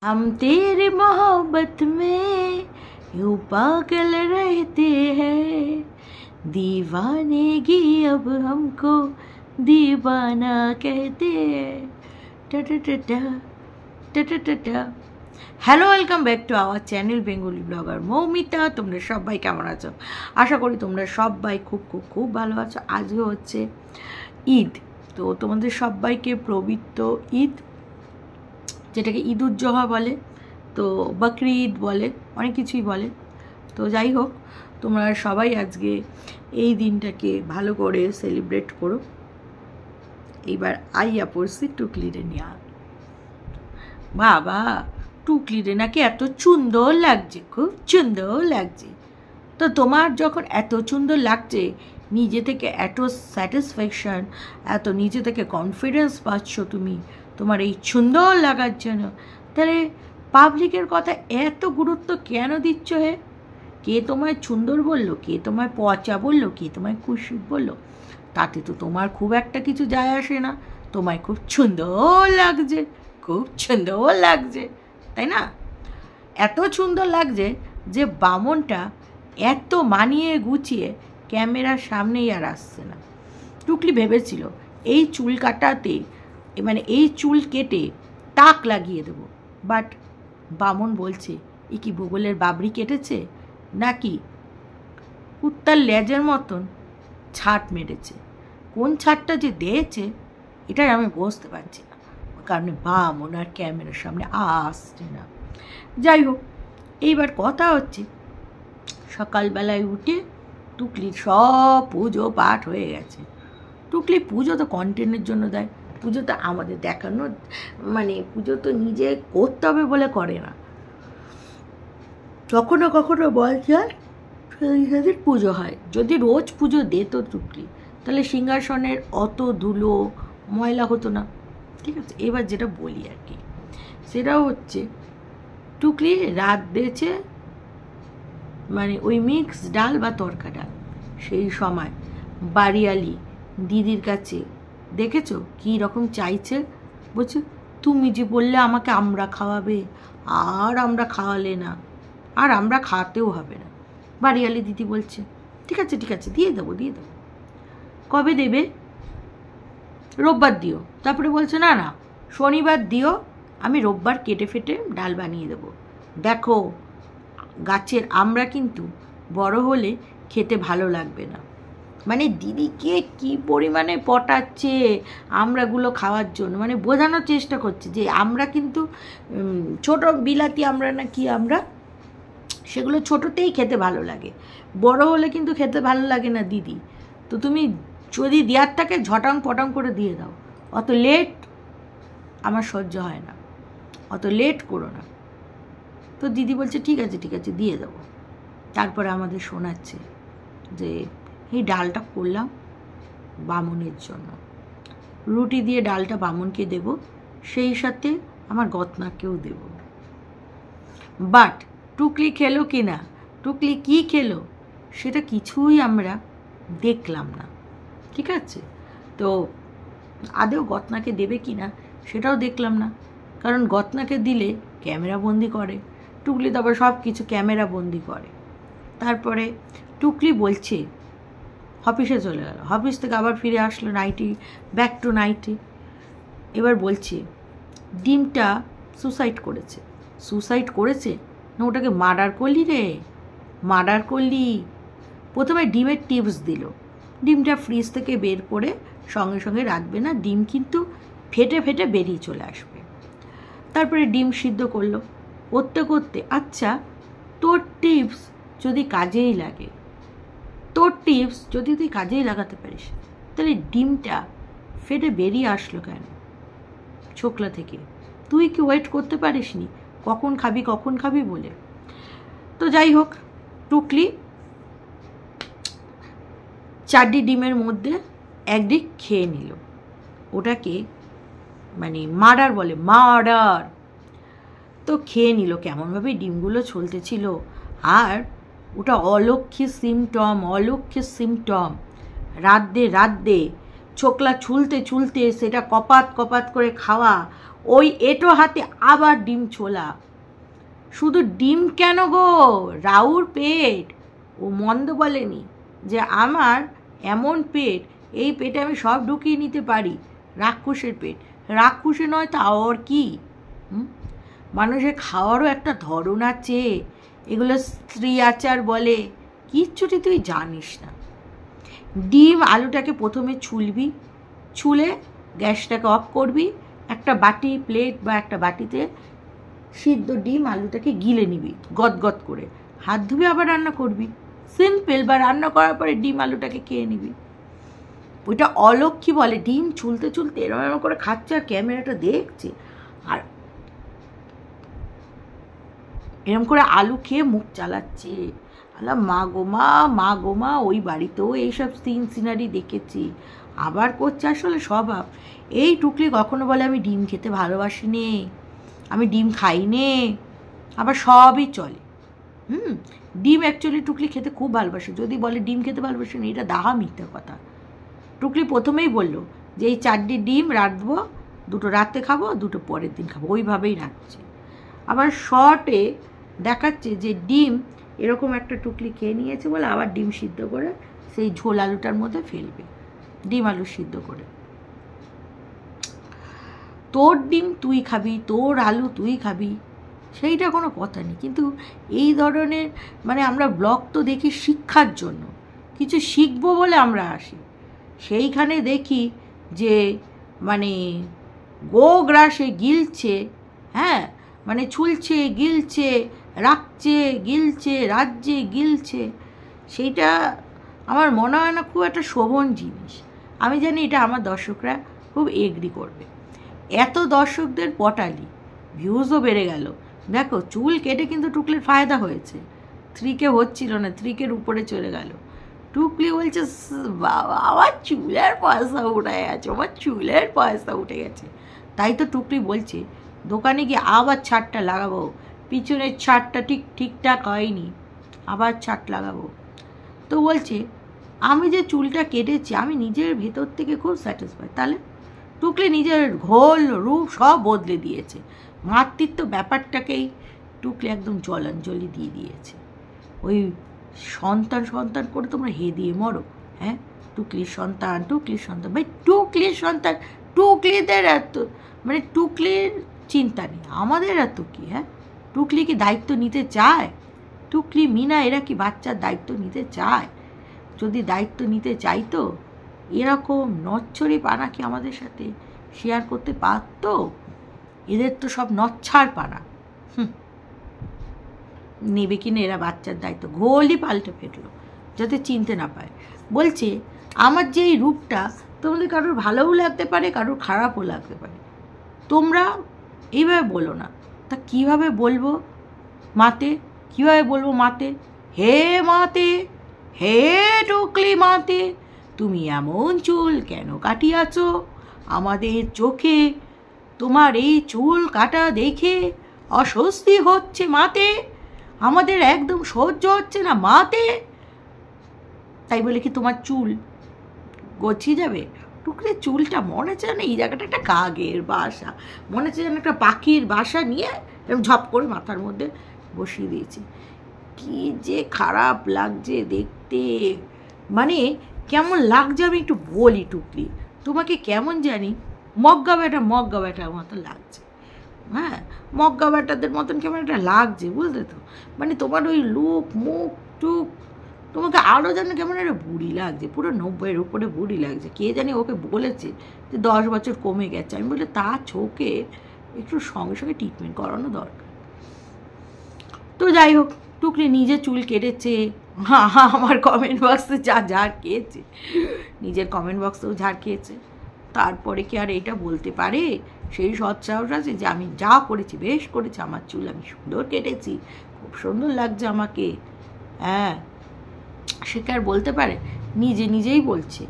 हम तेरी मोहब्बत में यूं पागल रहते हैं, दीवानेगी अब हमको दीवाना कहते हैं। Hello, welcome back to our channel Bengali blogger Moumita. তোমরা সবাই কেমন আছো? আশা করি তোমরা সবাই খুব খুব খুব ভালো আছো। আজকে হচ্ছে ঈদ, তো তোমাদের সবাইকে পবিত্র ঈদ, যেটাকে ঈদ উজ জোহা বলে, তো বকরি ঈদ বলে, অনেক কিছুই বলে। তো যাই হোক, তোমরা সবাই আজকে এই দিনটাকে ভালো করে সেলিব্রেট করো। এইবার আইয়া পড়ছি টুকলিরে নিয়ে। বাবা, টুকলিরে নাকি এত সুন্দর লাগছে, খুব সুন্দর লাগছে। তো তোমার যখন এত সুন্দর লাগছে, নিজে থেকে এত স্যাটিসফ্যাকশান, এত নিজে থেকে কনফিডেন্স পাচ্ছ তুমি তোমার এই সুন্দর লাগার জন্য, তাহলে পাবলিকের কথা এত গুরুত্ব কেন দিচ্ছ? হে, কে তোমায় সুন্দর বললো, কে তোমায় পচা বললো, কে তোমায় কুশিত বললো, তাতে তো তোমার খুব একটা কিছু যায় আসে না। তোমায় খুব সুন্দর লাগছে, খুব সুন্দর লাগছে, তাই না? এত সুন্দর লাগছে যে বামনটা এত মানিয়ে গুছিয়ে ক্যামেরার সামনেই আর আসছে না। টুকলি ভেবেছিল এই চুল কাটাতে, মানে এই চুল কেটে টাক লাগিয়ে দেবো, বাট বামন বলছে এ কি ভূগোলের বাবরি কেটেছে নাকি কুত্তার লেজের মতন ছাট মেরেছে। কোন ছাটটা যে দিয়েছে এটাই আমি বুঝতে পারছি না, কারণে বামন আর ক্যামেরার সামনে আসছে না। যাই হোক, এইবার কথা হচ্ছে সকালবেলায় উঠে টুকলির সব পুজো পাঠ হয়ে গেছে। টুকলি পুজো তো কন্টেন্টের জন্য দেয়, পুজো তো আমাদের দেখানো, মানে পুজো তো নিজে করতে হবে বলে করে না। কখনো কখনো বলছে সেই পুজো হয়। যদি রোজ পুজো দিত টুকলি, তাহলে সিংহাসনের অত ধুলো ময়লা হতো না। ঠিক আছে, এবার যেটা বলি আর কি, সেটা হচ্ছে টুকলি রাত দিয়েছে, মানে ওই মিক্স ডাল বা তরকা ডাল। সেই সময় বাড়িয়ালি দিদির কাছে দেখেছো কী রকম চাইছে, বলছে তুমি যে বললে আমাকে আমরা খাওয়াবে, আর আমরা খাওয়ালে না, আর আমরা খাওয়াতেও হবে না। বাড়িয়ালি দিদি বলছে ঠিক আছে ঠিক আছে, দিয়ে দেবো দিয়ে দেবো। কবে দেবে? রোববার দিও। তারপরে বলছে না না, শনিবার দিও, আমি রোববার কেটে ফেটে ডাল বানিয়ে দেবো। দেখো, গাছের আমরা কিন্তু বড় হলে খেতে ভালো লাগবে না। মানে দিদিকে কি পরিমাণে পটাচ্ছে আমরাগুলো খাওয়ার জন্য, মানে বোঝানোর চেষ্টা করছে যে আমরা কিন্তু ছোট বিলাতি আমরা না কি, আমরা সেগুলো ছোটোতেই খেতে ভালো লাগে, বড় হলে কিন্তু খেতে ভালো লাগে না দিদি। তো তুমি যদি দেওয়ার থাকে ঝটাং পটাং করে দিয়ে দাও, অত লেট আমার সহ্য হয় না, অত লেট করো না। তো দিদি বলছে ঠিক আছে ঠিক আছে, দিয়ে দেবো। তারপরে আমাদের শোনাচ্ছে যে এই ডালটা করলাম বামনের জন্য, রুটি দিয়ে ডালটা বামনকে দেব, সেই সাথে আমার গতনাকেও দেব। বাট টুকলি খেলো কি না, টুকলি কি খেলো, সেটা কিছুই আমরা দেখলাম না। ঠিক আছে, তো আদেও গতনাকে দেবে কি না সেটাও দেখলাম না, কারণ গতনাকে দিলে ক্যামেরা বন্দি করে, টুকলি তো আবার সব কিছু ক্যামেরা বন্দি করে। তারপরে টুকলি বলছে অফিসে চলে গেল, অফিস থেকে আবার ফিরে আসলো নাইটি, ব্যাক টু নাইটি। এবার বলছে ডিমটা সুসাইড করেছে। সুসাইড করেছে না, ওটাকে মার্ডার করলি রে, মার্ডার করলি। প্রথমে ডিমের টিপস দিল, ডিমটা ফ্রিজ থেকে বের করে সঙ্গে সঙ্গে রাখবে না, ডিম কিন্তু ফেটে ফেটে বেরিয়ে চলে আসবে। তারপরে ডিম সিদ্ধ করলো, করতে করতে আচ্ছা তোর টিপস যদি কাজেই লাগে, তোর টিপস যদি তুই কাজেই লাগাতে পারিস, তাহলে ডিমটা ফেটে বেরিয়ে আসলো কেন ছোকলা থেকে? তুই কি ওয়েট করতে পারিস নি কখন খাবি বলে? তো যাই হোক, টুকলি 4টি ডিমের মধ্যে একদিক খেয়ে নিল। ওটাকে মানে মার্ডার বলে, মার্ডার। তো খেয়ে নিল, কেমনভাবে ডিমগুলো চলতেছিল। আর ওটা অলক্ষ্যের সিমটম, অলক্ষ্যের সিমটম। রাত দে ছোকলা ছুলতে ছুলতে সেটা কপাত কপাত করে খাওয়া, ওই এঁটো হাতে আবার ডিম ছোলা। শুধু ডিম কেন গো, রাউর পেট ও মন্দ বলেনি যে আমার এমন পেট, এই পেটে আমি সব ঢুকিয়ে নিতে পারি। রাক্ষসের পেট, রাক্ষসে নয় তা আর কি? মানুষের খাওয়ারও একটা ধরন আছে, এগুলো স্ত্রী আচার বলে, কিচ্ছুটি তুই জানিস না। ডিম আলুটাকে প্রথমে ছুলবি, ছুলে গ্যাসটাকে অফ করবি, একটা বাটি প্লেট বা একটা বাটিতে সিদ্ধ ডিম আলুটাকে গিলে নিবি গদগদ করে, হাত ধুবি আবার রান্না করবি, সিম্পল। বা রান্না করার পরে ডিম আলুটাকে খেয়ে নিবি। ওইটা অলক্ষী বলে, ডিম ছুলতে ছুলতে এরম এরম করে খাচ্ছে আর ক্যামেরাটা দেখছে, আর এরম করে আলু খেয়ে মুখ চালাচ্ছে। আল্লাহ মা গো মা, মা গো মা, ওই বাড়িতেও এইসব সিনারি দেখেছি, আবার করছে। আসলে স্বভাব। এই টুকলি কখনো বলে আমি ডিম খেতে ভালোবাসি নে, আমি ডিম খাই নে, আবার সবই চলে। ডিম অ্যাকচুয়ালি টুকলি খেতে খুব ভালোবাসে। যদি বলে ডিম খেতে ভালোবাসে না, এটা দাহা মিথ্যা কথা। টুকলি প্রথমেই বললো যে এই 4টি ডিম রাখবো, 2টো রাতে খাবো, 2টো পরের দিন খাবো, ওইভাবেই রাখছে। আবার শর্টে দেখাচ্ছে যে ডিম এরকম একটা টুকলি খেয়ে নিয়েছে বলে আবার ডিম সিদ্ধ করে সেই ঝোল আলুটার মধ্যে ফেলবে, ডিম আলু সিদ্ধ করে। তোর ডিম তুই খাবি, তোর আলু তুই খাবি, সেইটা কোনো কথা নেই। কিন্তু এই ধরনের মানে আমরা ব্লগ তো দেখি শিক্ষার জন্য, কিছু শিখবো বলে আমরা আসি, সেইখানে দেখি যে মানে গোগ্রাসে গিলছে, হ্যাঁ, মানে ছুলছে গিলছে, রাখছে গিলছে, রাজ্যে গিলছে। সেইটা আমার মনে হয় না খুব একটা শোভন জিনিস। আমি জানি এটা আমার দর্শকরা খুব এগ্রি করবে। এত দর্শকদের পটালি, ভিউজও বেড়ে গেল। দেখো চুল কেটে কিন্তু টুকলির ফায়দা হয়েছে, 3K হচ্ছিল না, 3K উপরে চলে গেল। টুকলি বলছে বাবা আমার চুলের পয়সা উঠে গেছে, আমার চুলের পয়সা উঠে গেছে। তাই তো টুকলি বলছে দোকানে গিয়ে আবার ছাড়টা লাগাবো, পিছনের ছাড়টা ঠিকঠাক হয়নি, আবার ছাড় লাগাবো। তো বলছে আমি যে চুলটা কেটেছি আমি নিজের ভেতর থেকে খুব স্যাটিসফাই। তাহলে টুকলি নিজের ঘোল রূপ সব বদলে দিয়েছে, মাতৃত্ব ব্যাপারটাকেই টুকলি একদম জলাঞ্জলি দিয়ে দিয়েছে। ওই সন্তান সন্তান করে তোমরা হে দিয়ে মরো, হ্যাঁ, টুকলির সন্তান, টুকলির সন্তান। ভাই টুকলির সন্তান, টুকলিদের এত মানে টুকলির চিন্তা নেই, আমাদের এত কি? হ্যাঁ, টুকলি কি দায়িত্ব নিতে চায়? টুকলি মিনা এরা কি বাচ্চার দায়িত্ব নিতে চায়? যদি দায়িত্ব নিতে চাইতো এরকম নচ্ছরি পানা কি আমাদের সাথে শেয়ার করতে পারত? এদের তো সব নচ্ছার পানা। নেবে কিনা এরা বাচ্চার দায়িত্ব, ঘোলই পাল্টে ফেললো যাতে চিনতে না পায়। বলছে আমার যে এই রূপটা তোমাদের কারোর ভালোও লাগতে পারে, কারোর খারাপও লাগতে পারে, তোমরা এইভাবে বলো না। তা কীভাবে বলবো মাতে? কীভাবে বলবো মাতে? হে মাতে, হে টুকলি মাতে, তুমি এমন চুল কেন কাটিয়াছ আমাদের চোখে? তোমার এই চুল কাটা দেখে অস্বস্তি হচ্ছে মাতে, আমাদের একদম সহ্য হচ্ছে না মাতে। তাই বলে কি তোমার চুল গছিয়ে যাবে? টুকরে চুলটা মনে হচ্ছে না এই জায়গাটা একটা কাকের বাসা, মনে হচ্ছে যেন একটা পাখির বাসা নিয়ে এরকম ঝপ করে মাথার মধ্যে বসিয়ে দিয়েছে। কি যে খারাপ লাগছে দেখতে, মানে কেমন লাগছে আমি একটু বলি টুকলি তোমাকে, কেমন জানি মগ্গা ব্যাটার মতো লাগছে। হ্যাঁ, মগ্গা ব্যাটাদের মতন কেমন একটা লাগছে, বুঝলে তো? মানে তোমার ওই লুক মুখ টুক, তোমাকে আরও যেন কেমন একটা বুড়ি লাগছে, পুরো 90-এর উপরে বুড়ি লাগছে। কে জানি ওকে বলেছে যে 10 বছর কমে গেছে। আমি বলি তার চোখে একটু সঙ্গে সঙ্গে ট্রিটমেন্ট করানো দরকার। তো যাই হোক, টুকলি নিজে চুল কেটেছে, আমার কমেন্ট বক্সে ঝাড় খেয়েছে, নিজের কমেন্ট বক্সেও ঝাড় খেয়েছে। তারপরে কি আর এটা বলতে পারে? সেই সৎসাহস আছে যে আমি যা করেছি বেশ করেছি, আমার চুল আমি সুন্দর কেটেছি, খুব সুন্দর লাগছে আমাকে। হ্যাঁ, সে কি আর বলতে পারে? নিজেই বলছে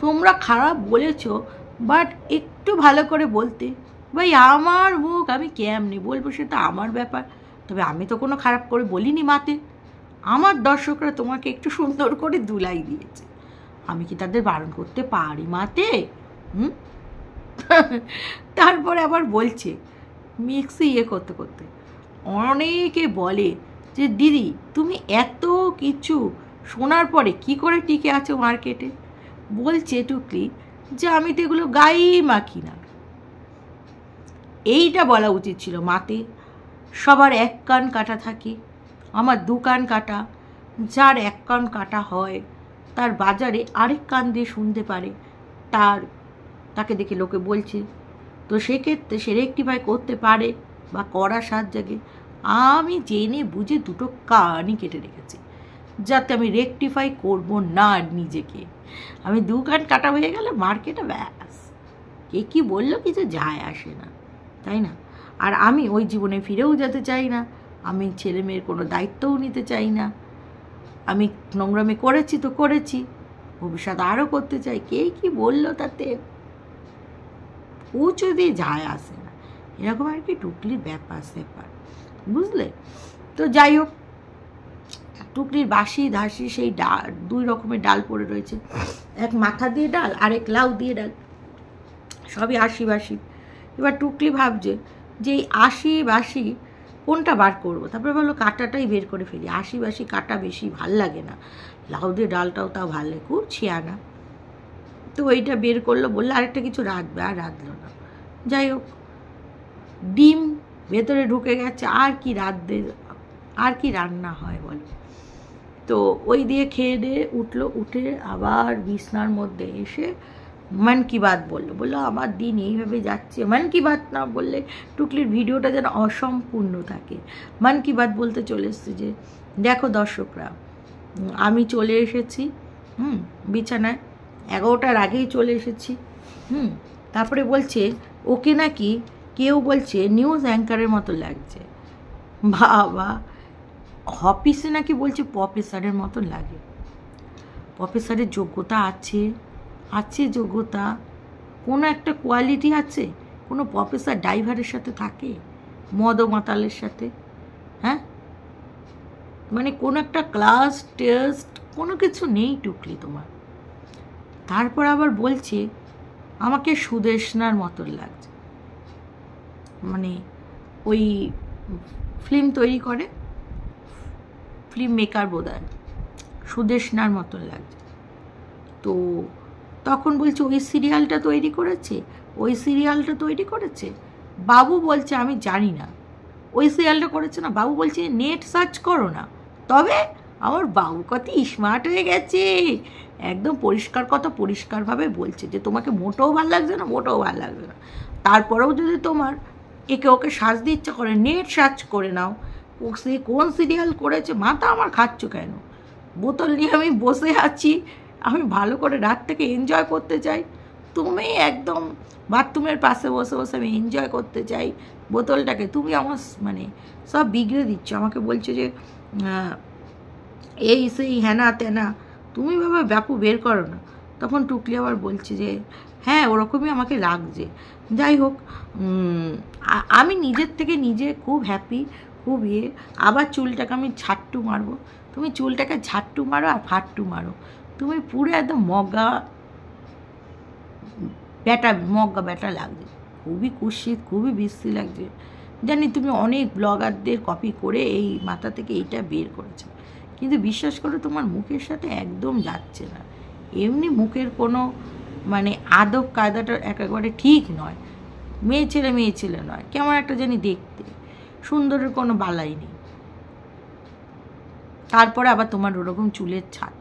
তোমরা খারাপ বলেছ, বাট একটু ভালো করে বলতে। ভাই আমার মুখ আমি কেমনি বলবো সেটা আমার ব্যাপার, তবে আমি তো কোনো খারাপ করে বলিনি মাতে। আমার দর্শকরা তোমাকে একটু সুন্দর করে দুলাই দিয়েছে, আমি কি তাদের বারণ করতে পারি মাতে? তারপরে আবার বলছে মিক্সি করতে করতে, অনেকে বলে যে দিদি তুমি এত কিছু শোনার পরে কি করে টিকে আছো মার্কেটে? বলছে টুকলি যে আমি তো এগুলো গায়েই মাখি না। এইটা বলা উচিত ছিল মাতে। সবার এক কান কাটা থাকে, আমার 2 কান কাটা। যার 1 কান কাটা হয় তার বাজারে আরেক কান দিয়ে শুনতে পারে, তাকে দেখে লোকে বলছে, তো সেক্ষেত্রে সে রেকটিফাই করতে পারে বা করার সাথ জাগে। আমি জেনে বুঝে 2টো কানই কেটে রেখেছি যাতে আমি রেকটিফাই করব না নিজেকে। আমি 2 কান কাটা হয়ে গেলে মার্কেটে ব্যাস কে কী বললো কিছু যায় আসে না, তাই না? আর আমি ওই জীবনে ফিরেও যেতে চাই না। আমি ছেলে মেয়ের কোনো দায়িত্বও নিতে চাই না। আমি নোংরামি করেছি তো করেছি, ভবিষ্যৎ আরও করতে চাই। কে কী বললো তাতে ও যদি যায় আসে না, এরকম আর কি টুকলির ব্যাপার স্যাপার, বুঝলে? তো যাই হোক, টুকলির বাসি ধাসি সেই ডাল, 2 রকমের ডাল পড়ে রয়েছে, এক মাথা দিয়ে ডাল আর এক লাউ দিয়ে ডাল, সবই আশি বাসি। এবার টুকলি ভাবছে যে এই আশি বাসি কোনটা বার করবো। তারপরে বললো কাঁটাটাই বের করে ফেলি, আশি বাসি কাটা বেশি ভাল লাগে না, লাউ দিয়ে ডালটাও তাও ভালো লাগে, খুব ছিয়ানা। তো ওইটা বের করলো, বললো আরেকটা কিছু রাঁধবে, আর রাঁধলো না। যাই হোক, ডিম ভেতরে ঢুকে গেছে, আর কি রাঁধবে, আর কি রান্না হয় বলো? তো ওই দিয়ে খেয়ে দিয়ে উঠলো, উঠে আবার বিছনার মধ্যে এসে মন কি বাত বললো আমার দিন এইভাবে যাচ্ছে। মন কি বাত না বললে টুকলির ভিডিওটা যেন অসম্পূর্ণ থাকে। মন কি বাত বলতে চলে এসছে যে দেখো দর্শকরা, আমি চলে এসেছি বিছানায়, 11টার আগেই চলে এসেছি। তারপরে বলছে ওকে নাকি কেউ বলছে নিউজ অ্যাঙ্কারের মতো লাগছে। বাবা, অফিসে নাকি বলছে প্রফেসরের মতো লাগে। প্রফেসরের যোগ্যতা আছে, যোগ্যতা, কোনো একটা কোয়ালিটি আছে। কোনো প্রফেসর ড্রাইভারের সাথে থাকে, মদ মাতালের সাথে? হ্যাঁ, মানে কোনো একটা ক্লাস টেস্ট কোনো কিছু নেই টুকলি তোমার। তারপর আবার বলছে আমাকে সুদেষ্ণার মতন লাগছে, মানে ওই ফিল্ম তৈরি করে, ফিল্ম মেকার বোধহয়, সুদেষ্ণার মতন লাগছে। তো তখন বলছে ওই সিরিয়ালটা তৈরি করেছে বাবু। বলছে আমি জানি না ওই সিরিয়ালটা করেছে না, বাবু বলছে নেট সার্চ করো না। তবে আমার বাবু কত স্মার্ট হয়ে গেছে, একদম পরিষ্কারভাবে বলছে যে তোমাকে মোটেও ভালো লাগছে না, তারপরেও যদি তোমার একে ওকে সাজতে ইচ্ছা করে নেট সার্চ করে নাও, সে কোন সিরিয়াল করেছে। মাথা আমার খাচ্ছ কেন? বোতল নিয়ে আমি বসে আছি, আমি ভালো করে রাতটাকে এনজয় করতে চাই, তুমি একদম বাথরুমের পাশে বসে বসে আমি এনজয় করতে চাই বোতলটাকে, তুমি আমার মানে সব বিগড়ে দিচ্ছ। আমাকে বলছো যে এই সেই হেনা তেনা, তুমি বাবা ব্যাপু বের করো না। তখন টুকলি আবার বলছে যে হ্যাঁ ওরকমই আমাকে লাগছে। যাই হোক, আমি নিজের থেকে নিজে খুব হ্যাপি, খুব আবার চুলটাকে আমি ঝাট্টু মারবো। তুমি চুলটাকে ঝাট্টু মারো আর ফাট্টু মারো, তুমি পুরো একদম মগা ব্যাটা লাগছে, খুবই কুৎসিত, খুবই বিশ্রী লাগছে। জানি তুমি অনেক ব্লগারদের কপি করে এই মাথা থেকে এইটা বের করেছো, কিন্তু বিশ্বাস করো তোমার মুখের সাথে একদম যাচ্ছে না। এমনি মুখের কোনো মানে আদব কায়দাটা একেবারে ঠিক নয়, মেয়ে ছেলে নয়, কেমন একটা জানি দেখতে, সুন্দরের কোনো বালাই নেই। তারপরে আবার তোমার ওরকম চুলের ছাদ।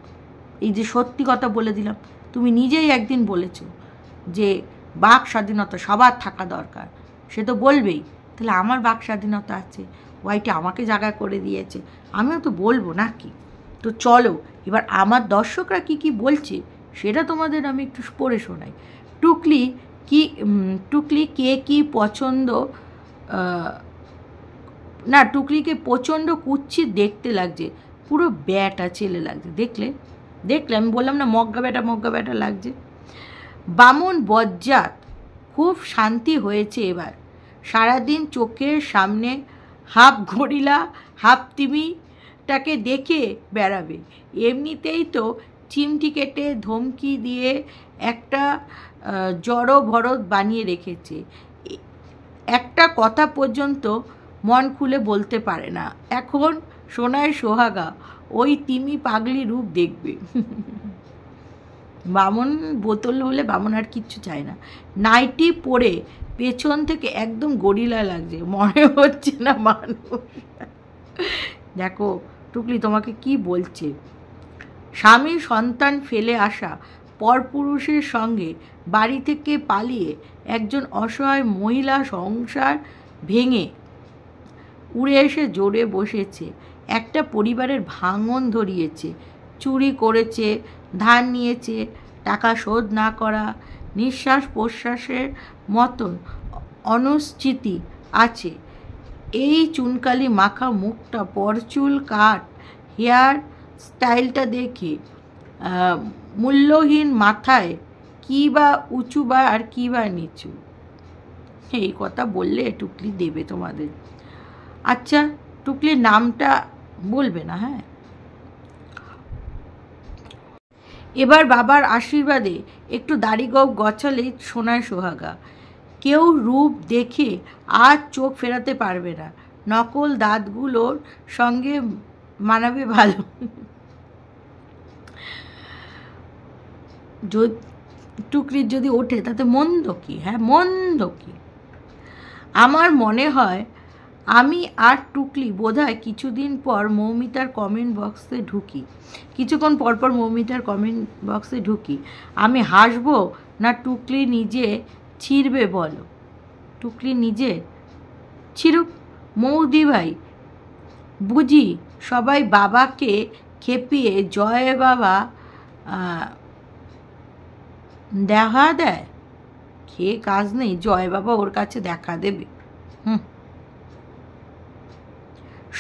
এই যে সত্যি কথা বলে দিলাম, তুমি নিজেই একদিন বলেছো যে বাক স্বাধীনতা সবার থাকা দরকার, সে তো বলবেই, তাহলে আমার বাক স্বাধীনতা আছে, ওয়াইটি আমাকে জায়গা করে দিয়েছে, আমিও তো বলবো নাকি? তো চলো এবার আমার দর্শকরা কি বলছে সেটা তোমাদের আমি একটু পড়ে শোনাই। টুকলি কে কি পছন্দ না, টুকলিকে প্রচণ্ড কুৎসিত দেখতে লাগছে, পুরো ব্যাটা ছেলে লাগছে। দেখলে আমি বললাম না মগ্গা ব্যাটা লাগছে। বামন বজ্জাত খুব শান্তি হয়েছে এবার, সারাদিন চোখের সামনে হাফ গরিলা হাফ তিমিটাকে দেখে বেড়াবে। এমনিতেই তো চিমটি কেটে ধমকি দিয়ে একটা জড়ো ভরত বানিয়ে রেখেছে। একটা কথা পর্যন্ত মন খুলে বলতে পারে না। এখন সোনায় সোহাগা ওই তিমি পাগলি রূপ দেখবে। বামন বোতল হলে বামন আর কিচ্ছু চায় না। নাইটি পরে পেছন থেকে একদম গরিলা লাগছে, মনে হচ্ছে না মানুষ। দেখো টুকলি তোমাকে কি বলছে। স্বামী সন্তান ফেলে আসা পরপুরুষের সঙ্গে বাড়ি থেকে পালিয়ে একজন অসহায় মহিলা সংসার ভেঙে উড়ে এসে জোরে বসেছে, একটা পরিবারের ভাঙন ধরিয়েছে, চুরি করেছে, ধার নিয়েছে, টাকা শোধ না করা, নিঃশ্বাস প্রশ্বাসের মতন অনিশ্চিতি আছে। এই চুনকালি মাখা মুখটা, পরচুল কাট হেয়ার স্টাইলটা দেখে মূল্যহীন মাথায় কী বা উঁচু বা আর কী বা নিচু, এই কথা বললে টুকলি দেবে তোমাদের। আচ্ছা টুকলির নামটা বলবে না, হ্যাঁ। এবার বাবার আশীর্বাদে একটু দাড়ি গোঁফ গছালেই সোনায় সোহাগা। কেউ রূপ দেখে আজ চোখ ফেরাতে পারবে না। নকল দাঁতগুলোর সঙ্গে মানাবে ভালো। টুকরির যদি ওঠে তাতে মন্দ কি? হ্যাঁ, মন্দ কি? আমার মনে হয় আমি আর টুকলি বোধহয় কিছুদিন পর মৌমিতার কমেন্ট বক্সে ঢুকি, কিছুক্ষণ পরপর মৌমিতার কমেন্ট বক্সে ঢুকি। আমি হাসবো না টুকলি নিজে ছিঁড়বে বলো? টুকলি নিজে ছিঁড়ুক। মৌদি ভাই বুঝি সবাই বাবাকে খেপিয়ে জয় বাবা দেখা দেয়? খেয়ে কাজ নেই, জয় বাবা ওর কাছে দেখা দেবে?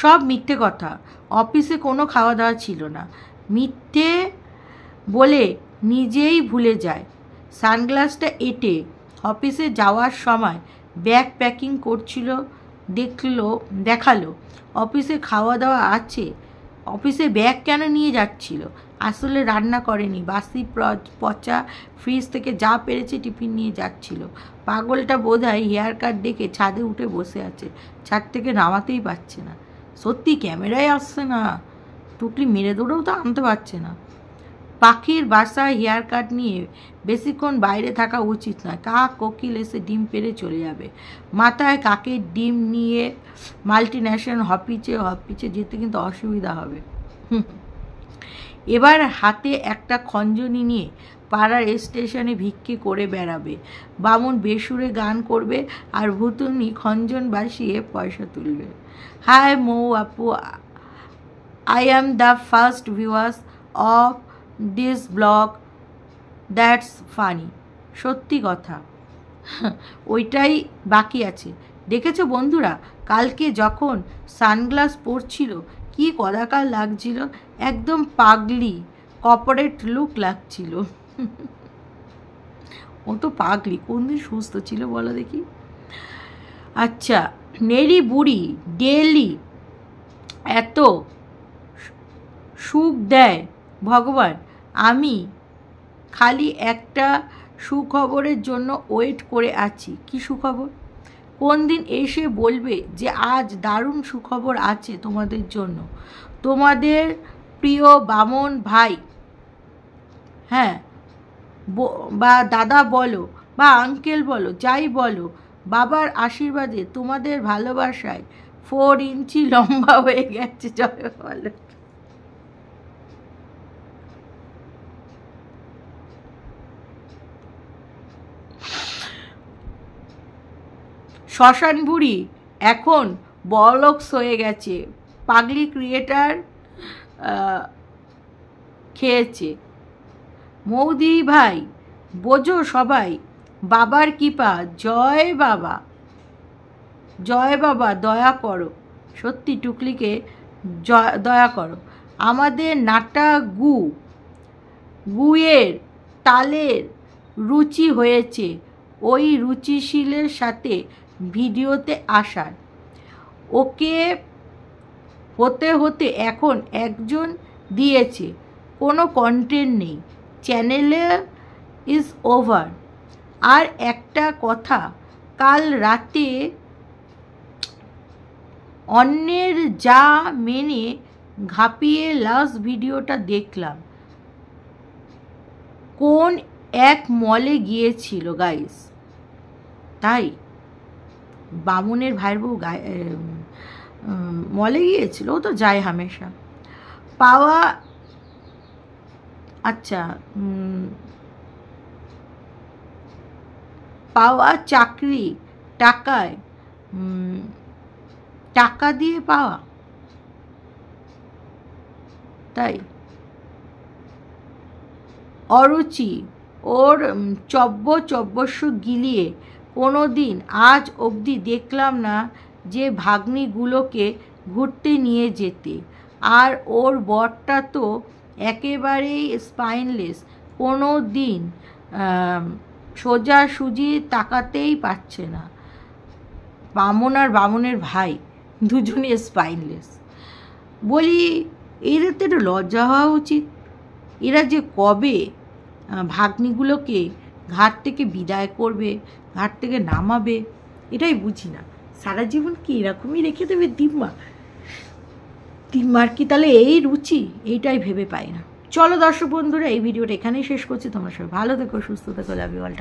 সব মিথ্যে কথা। অফিসে কোনো খাওয়া দাওয়া ছিল না। মিথ্যে বলে নিজেই ভুলে যায়। সানগ্লাসটা এঁটে অফিসে যাওয়ার সময় ব্যাগ প্যাকিং করছিল, দেখালো অফিসে খাওয়া দাওয়া আছে। অফিসে ব্যাগ কেন নিয়ে যাচ্ছিল? আসলে রান্না করেনি, বাসি পচা ফ্রিজ থেকে যা পেরেছে টিফিন নিয়ে যাচ্ছিল। পাগলটা বোধহয় হেয়ার কাট ডেকে ছাদে উঠে বসে আছে, ছাদ থেকে নামাতেই পারছে না। সত্যি ক্যামেরায় আসছে না, টুকলি মেরে দৌড়েও তো আনতে পারছে না। পাখির বাসায় হেয়ার কাট নিয়ে বেশিক্ষণ বাইরে থাকা উচিত নয়, কাক কোকিল এসে ডিম পেড়ে চলে যাবে। মাথায় কাকের ডিম নিয়ে মাল্টিন্যাশনাল হপিচে যেতে কিন্তু অসুবিধা হবে। এবার হাতে একটা খঞ্জনি নিয়ে পাড়ার স্টেশনে ভিক্ষে করে বেড়াবে। বামুন বেসুরে গান করবে আর ভুতুনি খঞ্জন বাসিয়ে পয়সা তুলবে। হাই মৌ আপু, I am the first viewers of this blog. That's funny. সত্যি কথা, ওইটাই বাকি আছে। দেখেছো বন্ধুরা, কালকে যখন সানগ্লাস পরছিল কি কদাকার লাগছিল, একদম পাগলি কর্পোরেট লুক লাগছিল। ও তো পাগলি, কোন দিন সুস্থ ছিল বলো দেখি? আচ্ছা, নেড়ি বুড়ি ডেলি এত সুখ দেয় ভগবান, আমি খালি একটা সুখবরের জন্য ওয়েট করে আছি। কি সুখবর? কোন দিন এসে বলবে যে আজ দারুণ সুখবর আছে তোমাদের জন্য। তোমাদের প্রিয় বামন ভাই, হ্যাঁ, বা দাদা বলো বা আঙ্কেল বলো, যাই বলো, বাবার আশীর্বাদে তোমাদের ভালোবাসায় 4 ইঞ্চি লম্বা হয়ে গেছে। জয় বলো। শ্মশান বুড়ি এখন বলক্স হয়ে গেছে, পাগলি ক্রিয়েটার খেয়েছে। মৌদি ভাই বোঝো সবাই, বাবার কৃপা, জয় বাবা, জয় বাবা, দয়া করো, সত্যি টুকলিকে দয়া করো। আমাদের নাটা গুয়ের তালের রুচি হয়েছে ওই রুচিশীলের সাথে ভিডিওতে আসার। ওকে হতে হতে এখন একজন দিয়েছে, কোনো কন্টেন্ট নেই, চ্যানেলে ইজ ওভার। আর একটা কথা, কাল রাতে অন্যের যা মেনে ঘাপিয়ে লাস্ট ভিডিওটা দেখলাম, কোন এক মলে গিয়েছিল গাইস, তাই বামুনের ভাইয়ের বউ মলে গিয়েছিল, ও তো যায় হামেশা। পাওয়া আচ্ছা পাওয়া চাকরি টাকা দিয়ে পাওয়া, তাই অরুচি ওর চব্যস্য গিলিয়ে কোনো দিন আজ অবধি দেখলাম না যে ভাগ্নিগুলোকে ঘুরতে নিয়ে যেতে। আর ওর বরটা তো একেবারেই স্পাইনলেস, কোনো দিন সোজাসুজি তাকাতেই পারছে না। বামন আর বামনের ভাই দুজনে স্পাইনলেস। বলি এদের তো একটু লজ্জা হওয়া উচিত। এরা যে কবে ভাগ্নিগুলোকে ঘাট থেকে বিদায় করবে, ঘাট থেকে নামাবে, এটাই বুঝি না। সারা জীবন কি এরকমই রেখে দেবে দিম্মার কি তাহলে এই রুচি? এইটাই ভেবে পাই না। চলো দর্শক বন্ধুরা, এই ভিডিওটা এখানেই শেষ করছি। তোমরা সবাই ভালো থেকো, সুস্থ থেকো, লাভ ইউ অল।